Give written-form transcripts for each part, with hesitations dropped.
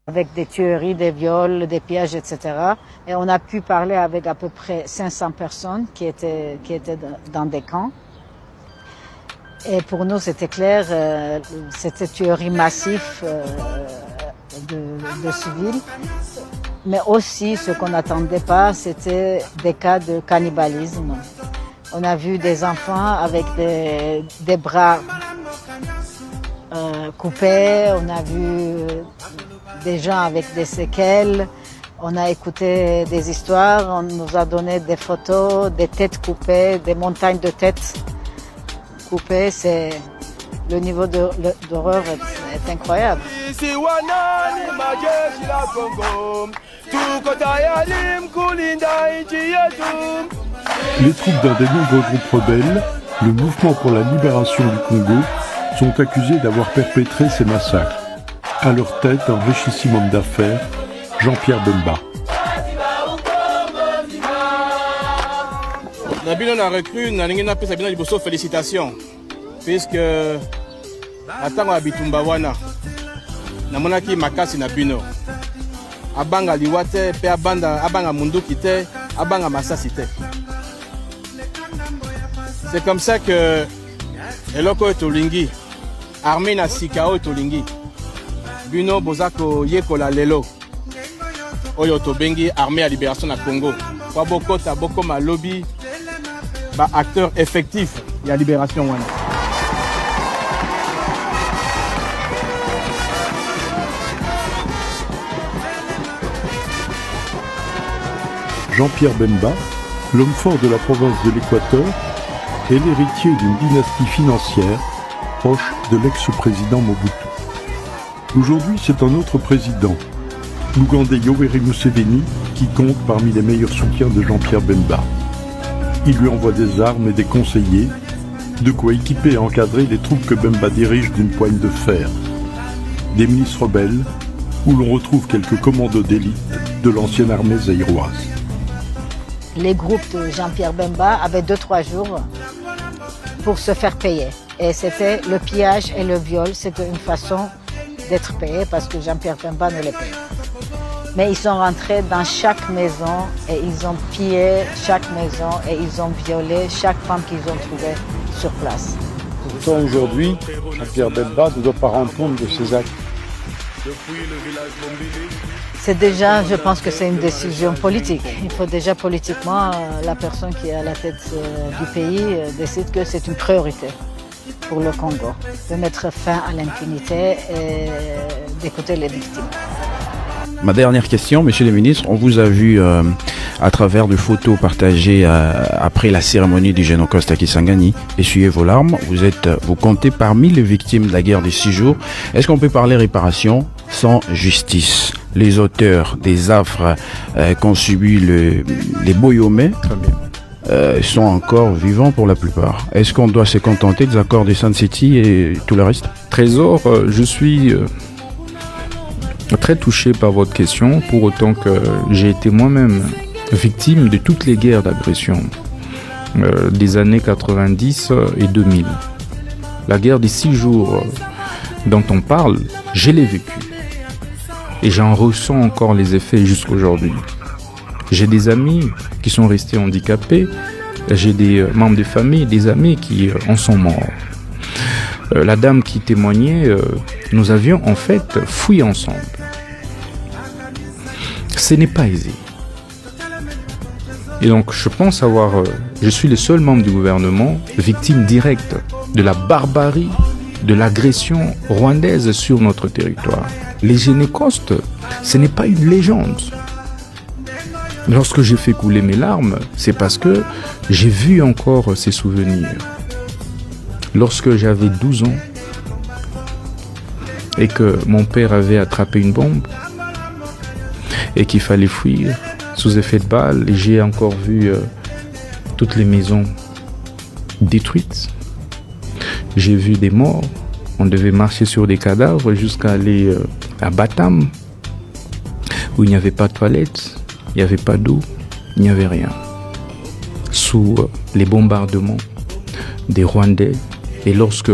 avec des tueries, des viols, des pillages, etc. Et on a pu parler avec à peu près 500 personnes qui étaient dans des camps. Et pour nous, c'était clair, c'était tuerie massive de civils. Mais aussi, ce qu'on n'attendait pas, c'était des cas de cannibalisme. On a vu des enfants avec des bras coupés, on a vu des gens avec des séquelles, on a écouté des histoires, on nous a donné des photos, des têtes coupées, des montagnes de têtes coupées. C'est le niveau d'horreur est incroyable. Les troupes d'un des nombreux groupes rebelles, le Mouvement pour la libération du Congo, sont accusés d'avoir perpétré ces massacres. À leur tête, un richissime homme d'affaires, Jean-Pierre Bemba. Nabino n'a recru, n'a pas sabina liboso félicitations, puisque atango abitumba wana namonaki makasi Nabino abanga liwate pe abanga munduki te abanga masasi te. C'est comme ça que eloko etolingi armée na sikao etolingi bino bozako yekola lelo oyo tobengi armée à libération na Congo kwa bokota bokoma lobby ba acteur effectif ya libération wana. Jean-Pierre Bemba, l'homme fort de la province de l'Équateur, est l'héritier d'une dynastie financière proche de l'ex-président Mobutu. Aujourd'hui, c'est un autre président, l'Ougandais Yoweri Museveni, qui compte parmi les meilleurs soutiens de Jean-Pierre Bemba. Il lui envoie des armes et des conseillers, de quoi équiper et encadrer les troupes que Bemba dirige d'une poigne de fer. Des milices rebelles, où l'on retrouve quelques commandos d'élite de l'ancienne armée zaïroise. Les groupes de Jean-Pierre Bemba avaient 2-3 jours pour se faire payer. Et c'était le pillage et le viol, c'était une façon d'être payé parce que Jean-Pierre Bemba ne les paye. Mais ils sont rentrés dans chaque maison et ils ont pillé chaque maison et ils ont violé chaque femme qu'ils ont trouvée sur place. Pourtant aujourd'hui, Jean-Pierre Bemba ne doit pas rendre compte de ses actes. C'est déjà, je pense que c'est une décision politique. Il faut déjà politiquement, la personne qui est à la tête du pays décide que c'est une priorité pour le Congo, de mettre fin à l'impunité et d'écouter les victimes. Ma dernière question, Monsieur le ministre, on vous a vu à travers de photos partagées après la cérémonie du Génocide à Kisangani. Essuyez vos larmes, vous comptez parmi les victimes de la guerre des 6 jours. Est-ce qu'on peut parler réparation sans justice? Les auteurs des affres qu'ont subi les Boyomais sont encore vivants pour la plupart. Est-ce qu'on doit se contenter des accords de Sun City et tout le reste? Trésor, je suis très touché par votre question, pour autant que j'ai été moi-même victime de toutes les guerres d'agression des années 90 et 2000. La guerre des 6 jours dont on parle, je l'ai vécue. Et j'en ressens encore les effets jusqu'aujourd'hui. J'ai des amis qui sont restés handicapés, j'ai des membres de famille, des amis qui en sont morts. La dame qui témoignait, nous avions en fait fui ensemble. Ce n'est pas aisé. Et donc je pense je suis le seul membre du gouvernement victime directe de la barbarie, de l'agression rwandaise sur notre territoire. Les Génécostes, ce n'est pas une légende. Lorsque j'ai fait couler mes larmes, c'est parce que j'ai vu encore ces souvenirs. Lorsque j'avais 12 ans et que mon père avait attrapé une bombe et qu'il fallait fuir sous effet de balles, et j'ai encore vu toutes les maisons détruites. J'ai vu des morts. On devait marcher sur des cadavres jusqu'à aller à Batam, où il n'y avait pas de toilettes, il n'y avait pas d'eau, il n'y avait rien. Sous les bombardements des Rwandais. Et lorsque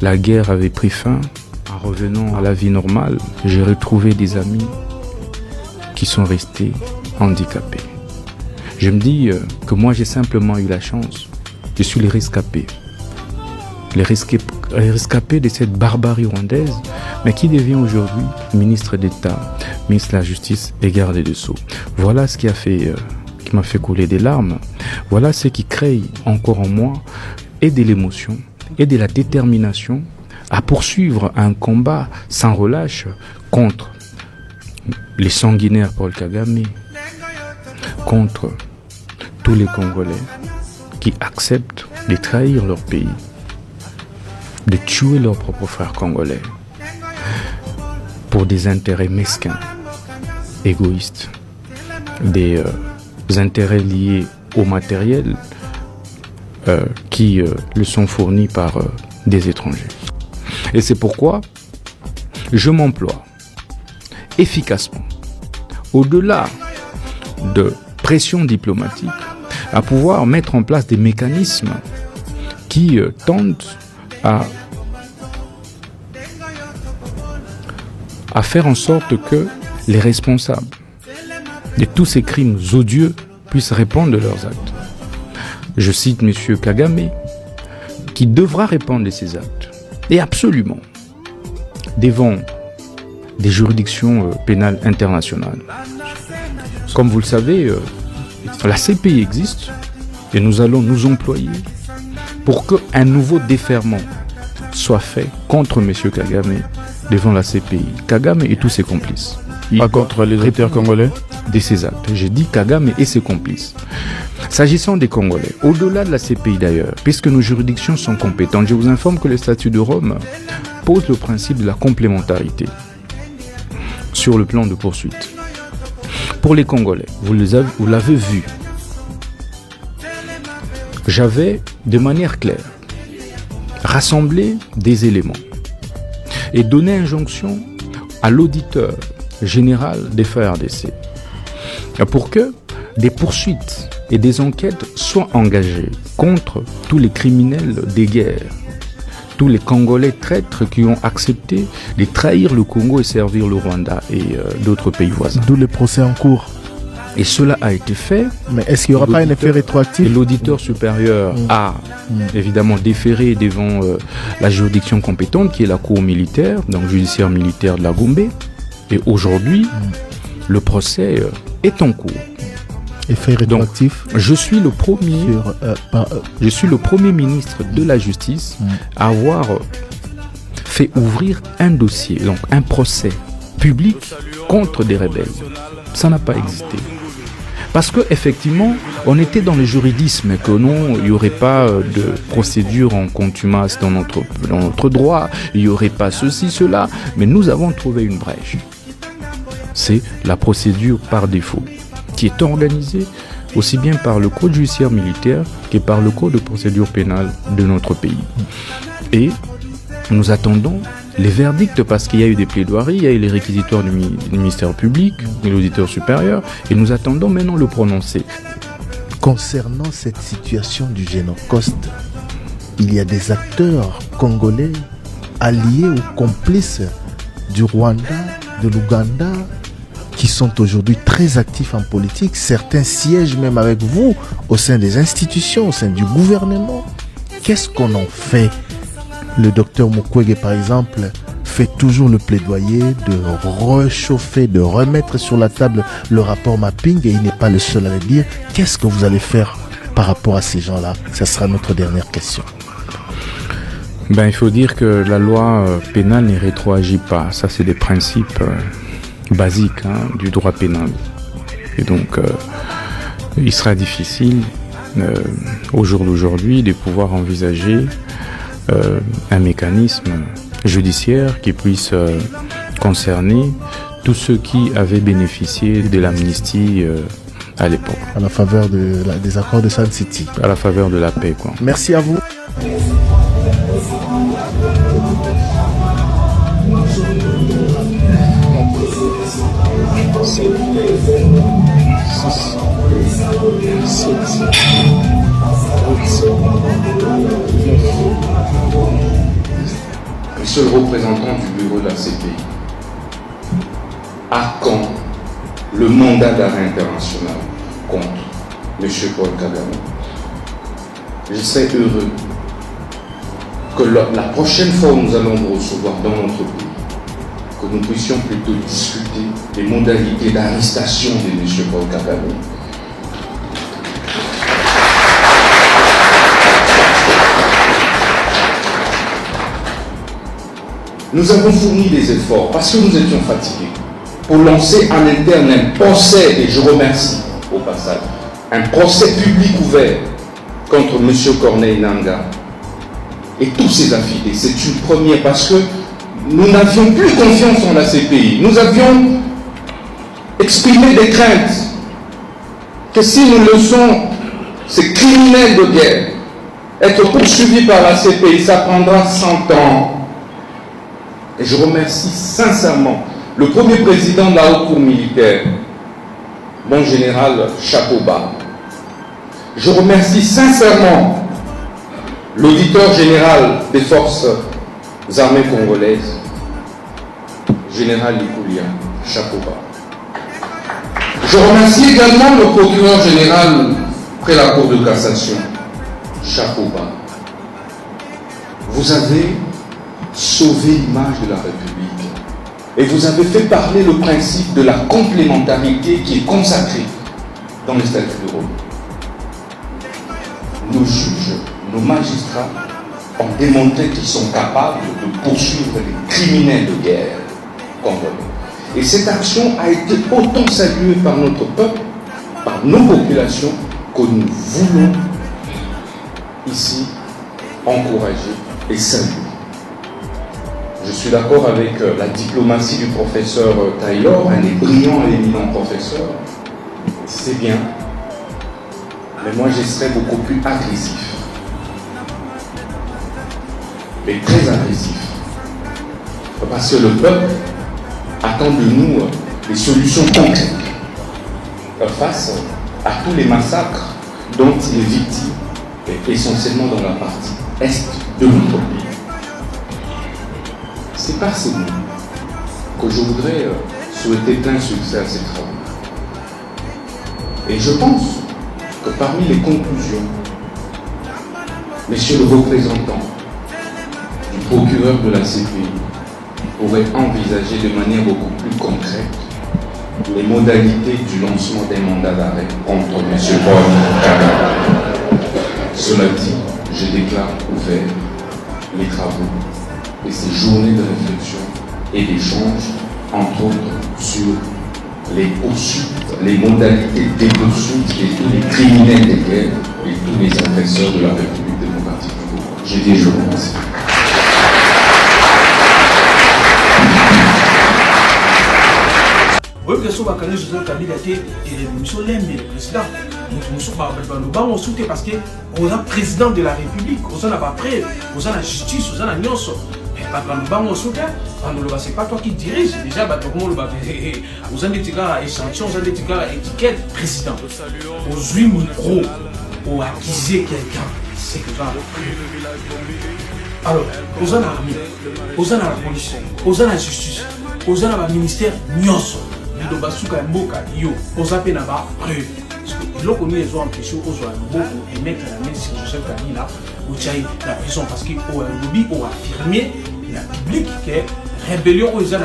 la guerre avait pris fin, En revenant à la vie normale, j'ai retrouvé des amis qui sont restés handicapés. Je me dis que moi j'ai simplement eu la chance. Je suis les rescapés. Les rescapés de cette barbarie rwandaise, mais qui devient aujourd'hui ministre d'État, ministre de la Justice et garde des Sceaux. Voilà ce qui m'a fait couler des larmes. Voilà ce qui crée encore en moi et de l'émotion et de la détermination à poursuivre un combat sans relâche contre les sanguinaires Paul Kagame, contre tous les Congolais qui acceptent de trahir leur pays, de tuer leurs propres frères congolais pour des intérêts mesquins, égoïstes, des intérêts liés au matériel qui le sont fournis par des étrangers. Et c'est pourquoi je m'emploie efficacement, au-delà de pression diplomatique, à pouvoir mettre en place des mécanismes qui tentent à faire en sorte que les responsables de tous ces crimes odieux puissent répondre de leurs actes. Je cite M. Kagame, qui devra répondre de ses actes, et absolument, devant des juridictions pénales internationales. Comme vous le savez, la CPI existe, et nous allons nous employer pour qu'un nouveau déferment soit fait contre M. Kagame devant la CPI. Kagame et tous ses complices. Pas contre les auteurs congolais de ses actes. J'ai dit Kagame et ses complices. S'agissant des Congolais, au-delà de la CPI d'ailleurs, puisque nos juridictions sont compétentes, je vous informe que le statut de Rome pose le principe de la complémentarité sur le plan de poursuite. Pour les Congolais, vous l'avez vu, j'avais de manière claire rassemblé des éléments et donné injonction à l'auditeur général des FARDC pour que des poursuites et des enquêtes soient engagées contre tous les criminels des guerres, tous les Congolais traîtres qui ont accepté de trahir le Congo et servir le Rwanda et d'autres pays voisins. D'où le procès en cours. Et cela a été fait. Mais est-ce qu'il n'y aura pas un effet rétroactif? Et l'auditeur supérieur a évidemment déféré devant la juridiction compétente qui est la cour militaire, donc judiciaire militaire de la Gombe. Et aujourd'hui, le procès est en cours. Effet rétroactif. Donc, je suis le premier ministre de la Justice à avoir fait ouvrir un dossier, donc un procès public contre des rebelles. Ça n'a pas existé. Parce qu'effectivement, on était dans le juridisme, que non, il n'y aurait pas de procédure en contumace dans notre droit, il n'y aurait pas ceci, cela, mais nous avons trouvé une brèche. C'est la procédure par défaut, qui est organisée aussi bien par le code judiciaire militaire que par le code de procédure pénale de notre pays. Et nous attendons les verdicts parce qu'il y a eu des plaidoiries, il y a eu les réquisitoires du ministère public, de l'auditeur supérieur, et nous attendons maintenant le prononcé. Concernant cette situation du génocoste, il y a des acteurs congolais alliés ou complices du Rwanda, de l'Ouganda, qui sont aujourd'hui très actifs en politique. Certains siègent même avec vous au sein des institutions, au sein du gouvernement. Qu'est-ce qu'on en fait? Le docteur Mukwege, par exemple, fait toujours le plaidoyer de réchauffer, de remettre sur la table le rapport mapping, et il n'est pas le seul à le dire. Qu'est-ce que vous allez faire par rapport à ces gens-là? Ce sera notre dernière question. Il faut dire que la loi pénale ne rétroagit pas. Ça, c'est des principes basiques du droit pénal. Et donc, il sera difficile, au jour d'aujourd'hui, de pouvoir envisager un mécanisme judiciaire qui puisse concerner tous ceux qui avaient bénéficié de l'amnistie à l'époque. À la faveur des accords de Sun City. À la faveur de la paix, quoi. Merci à vous. Monsieur le représentant du bureau de la CPI, à quand le mandat d'arrêt international contre M. Paul Kagame? Je serais heureux que la prochaine fois où nous allons vous recevoir dans notre pays, que nous puissions plutôt discuter des modalités d'arrestation de M. Paul Kagame. Nous avons fourni des efforts parce que nous étions fatigués pour lancer en interne un procès, et je remercie au passage, un procès public ouvert contre M. Corneille Nangaa et tous ses affidés. C'est une première parce que nous n'avions plus confiance en la CPI. Nous avions exprimé des craintes que si nous laissons ces criminels de guerre être poursuivis par la CPI, ça prendra 100 ans. Et je remercie sincèrement le premier président de la haute cour militaire, mon général chapeau bas. Je remercie sincèrement l'auditeur général des forces armées congolaises, général Likoulia, chapeau bas. Je remercie également le procureur général près la Cour de cassation, chapeau bas. Vous avez sauvé l'image de la République et vous avez fait parler le principe de la complémentarité qui est consacré dans les statuts de Rome. Nos juges, nos magistrats ont démontré qu'ils sont capables de poursuivre les criminels de guerre congolais. Et cette action a été autant saluée par notre peuple, par nos populations, que nous voulons ici encourager et saluer. Je suis d'accord avec la diplomatie du professeur Taylor, un des brillants et éminents professeurs. C'est bien. Mais moi, je serais beaucoup plus agressif. Mais très agressif. Parce que le peuple attend de nous des solutions concrètes face à tous les massacres dont il est victime, et essentiellement dans la partie est de notre pays. C'est par ces mots que je voudrais souhaiter plein succès à ces travaux. Et je pense que parmi les conclusions, Monsieur le représentant du procureur de la CPI pourrait envisager de manière beaucoup plus concrète les modalités du lancement des mandats d'arrêt contre M. Paul Kagame. Cela dit, je déclare ouvert les travaux et ces journées de réflexion et d'échange, entre autres sur les poursuites, les modalités des poursuites de tous les criminels de guerre et tous les agresseurs de la République démocratique du Congo. J'ai dit, je vous remercie. Oui, que ce soit quand Joseph Kabila était monsieur l'aime le président. Nous soutien parce que on est président de la République, on n'a pas prêt, on a la justice, on a la nuance. Nous soutien, c'est pas toi qui dirige. Déjà, vous avez des échantillons, vous avez des étiquettes président. Aux 8 micros, pour accuser quelqu'un, c'est que ça. Alors, on a l'armée, on a la police, on a la justice, on a le ministère nuance. Nous avons les ont empêchés de mettre la main sur Joseph Kabila ou la prison parce qu'il a affirmé la public que rébellion aux Est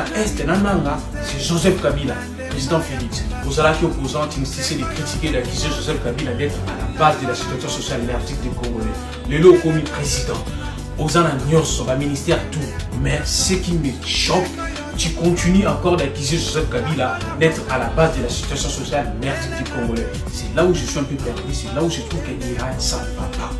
c'est Joseph Kabila, président Félix. Aux alliés opposants initiés de critiquer d'accuser Joseph Kabila d'être à la base de la situation sociale énergétique des Congolais. Le lot comme président. Aux alliés, au ministère tout. Mais ce qui me choque, tu continues encore d'accuser Joseph Kabila d'être à la base de la situation sociale merdique du Congolais. C'est là où je suis un peu perdu, c'est là où je trouve qu'il y a un sale papa.